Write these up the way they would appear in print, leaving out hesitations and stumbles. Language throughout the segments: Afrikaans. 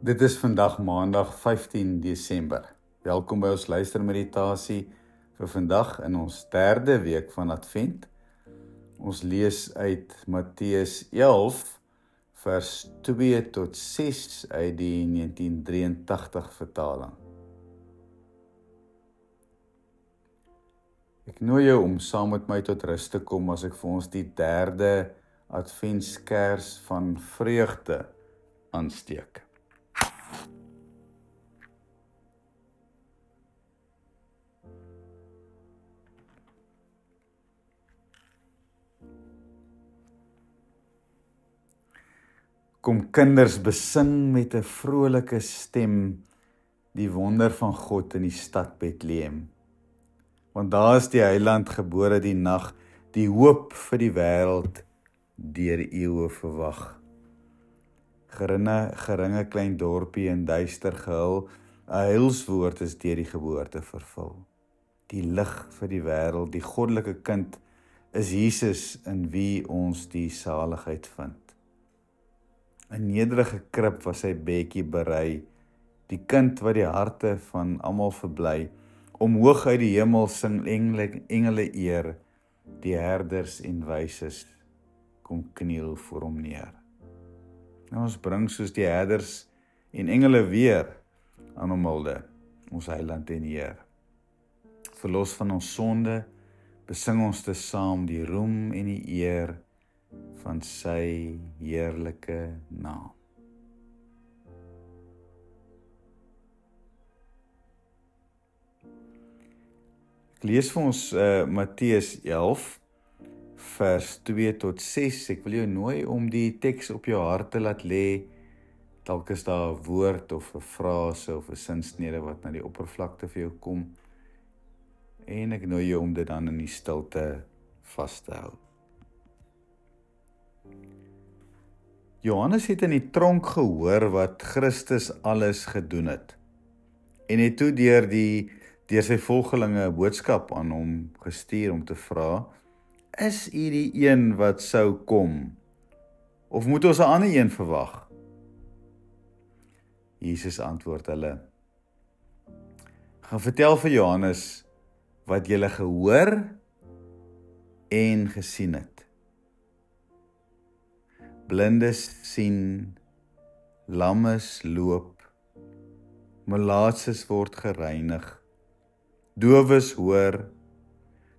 Dit is vandag maandag 15 Desember. Welkom by ons luistermeditasie vir vandag in ons derde week van Advent. Ons lees uit Matteus 11 vers 2 tot 6 uit die 1983 vertaling. Ek nooi jou om saam met my tot rus te kom as ek vir ons die derde Adventskers van vreugde aansteek. Kom kinders, besing met 'n vrolike stem die wonder van God in die stad Bethlehem. Want daar is die Heiland gebore die nag, die hoop vir die wêreld deur eeue verwag. Geringe klein dorpie in duister gehul, 'n heilswoord is deur die geboorte vervul. Die lig vir die wêreld, die goddelike kind, is Jesus in wie ons die saligheid vind. 'n nederige krib was sy bedjie berei, die kind wat die harte van almal verbly. Omhoog uit die hemel sing engele eer, die herders en wyses kom kniel voor hom neer. Nou ons bring soos die herders en engele weer aan hom hulde, ons Heiland en Heer. Verlos van ons sonde, besing ons te saam die roem en die eer van sy heerlike naam. Ek lees vir ons Matteus 11 vers 2 tot 6. Ek wil jou nooi om die teks op jou hart te laat lê. Dalk is daar 'n woord of 'n frase of 'n sinsnede wat na die oppervlakte vir jou kom. En ek nooi jou om dit dan in die stilte vas te hou. Johannes het in die tronk gehoor wat Christus alles gedoen het. En het toe deur sy volgelinge 'n boodskap aan hom gestuur om te vra: "Is u die een wat sou kom? Of moet ons 'n ander een verwag?" Jesus antwoord hulle: "Gaan vertel vir Johannes wat julle gehoor en gesien het. Blindes sien, lammes loop, malaatses word gereinig, dowes hoor,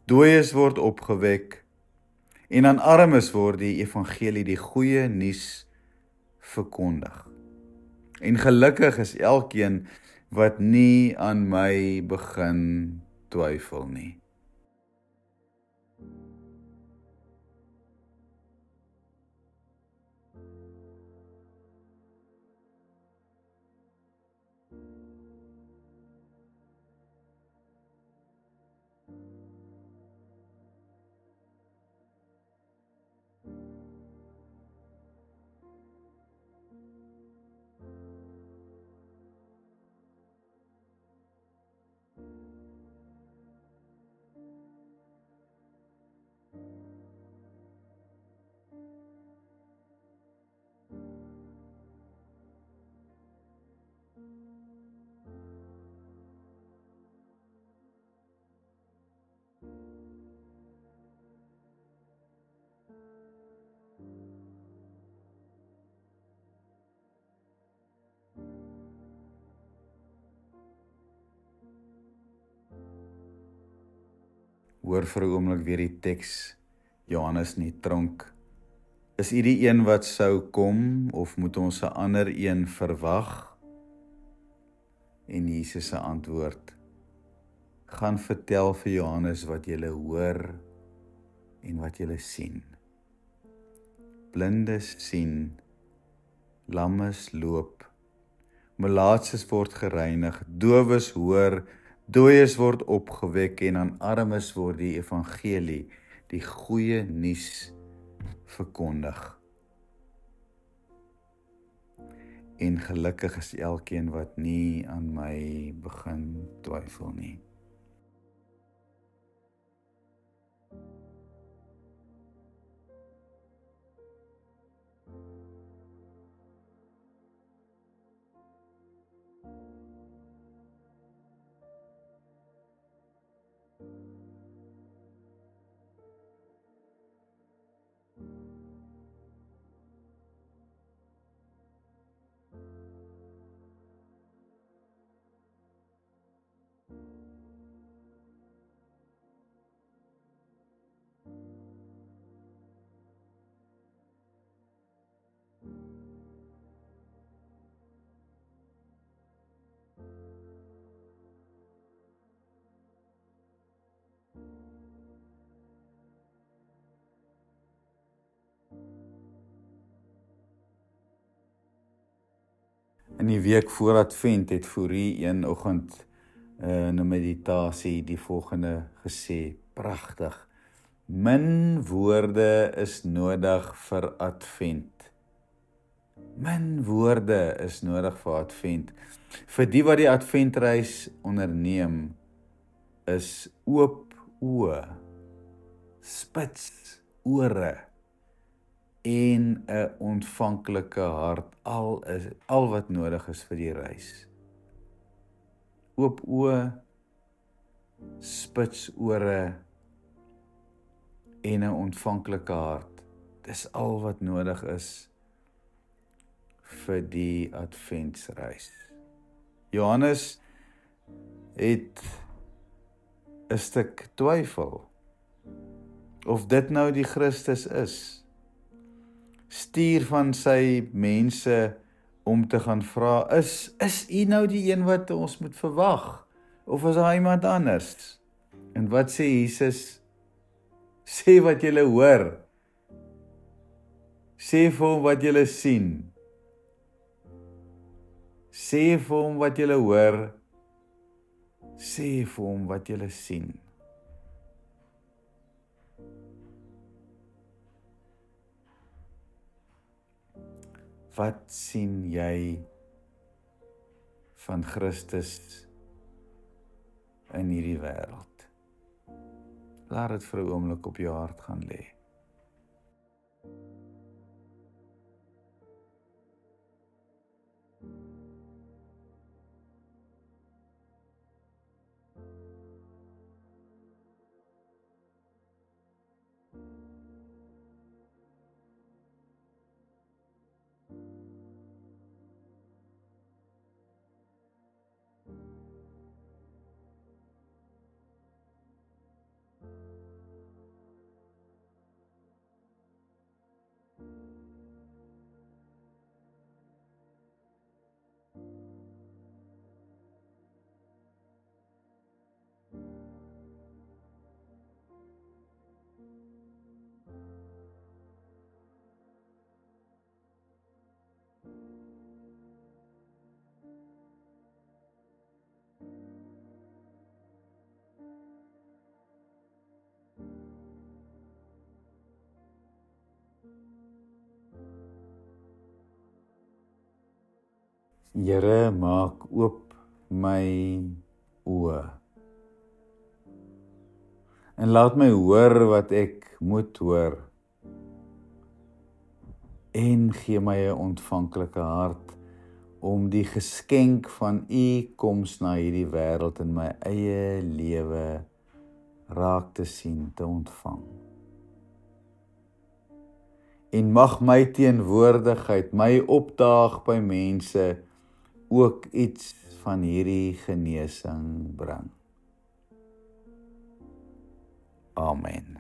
dooies word opgewek, en aan armes word die evangelie, die goeie nuus verkondig. En gelukkig is elkeen wat nie aan my begin twyfel nie." Hoor vir 'n oomblik weer die teks, Johannes in die tronk. Is u die een wat sou kom, of moet ons 'n ander een verwag? En Jesus se antwoord: "Gaan vertel vir Johannes wat julle hoor en wat julle sien. Blindes sien, lammes loop, malaatses word gereinig, dowes hoor, dooies word opgewek, en aan armes word die evangelie, die goeie nuus verkondig. En gelukkig is elkeen wat nie aan my begin twyfel nie." In die week voor Advent het Fourie een oggend in 'n meditasie die volgende gesê, pragtig. Min woorde is nodig vir Advent. Min woorde is nodig vir Advent. Vir die wat die Adventreis onderneem, is oop oë, spits ore en 'n ontvanklike hart al wat nodig is vir die reis. Oop oë, spits ore en 'n ontvanklike hart. Dis al wat nodig is vir die Adventsreis. Johannes het 'n stuk twyfel of dit nou die Christus is. Stuur van sy mense om te gaan vra, is u nou die een wat ons moet verwag? Of is daar iemand anders? En wat sê Jesus? Sê wat julle hoor. Sê vir hom wat julle sien. Sê vir hom wat julle hoor. Sê vir hom wat julle sien. Wat sien jy van Christus in hierdie wêreld? Laat dit vir 'n oomblik op jou hart gaan lê. Here, maak oop my oë en laat my hoor wat ek moet hoor en gee my 'n ontvanklike hart om die geskenk van u koms na hierdie wêreld in my eie lewe raak te sien, te ontvang. En mag my teenwoordigheid, my opdaag by mense ook iets van hierdie genesing bring. Amen.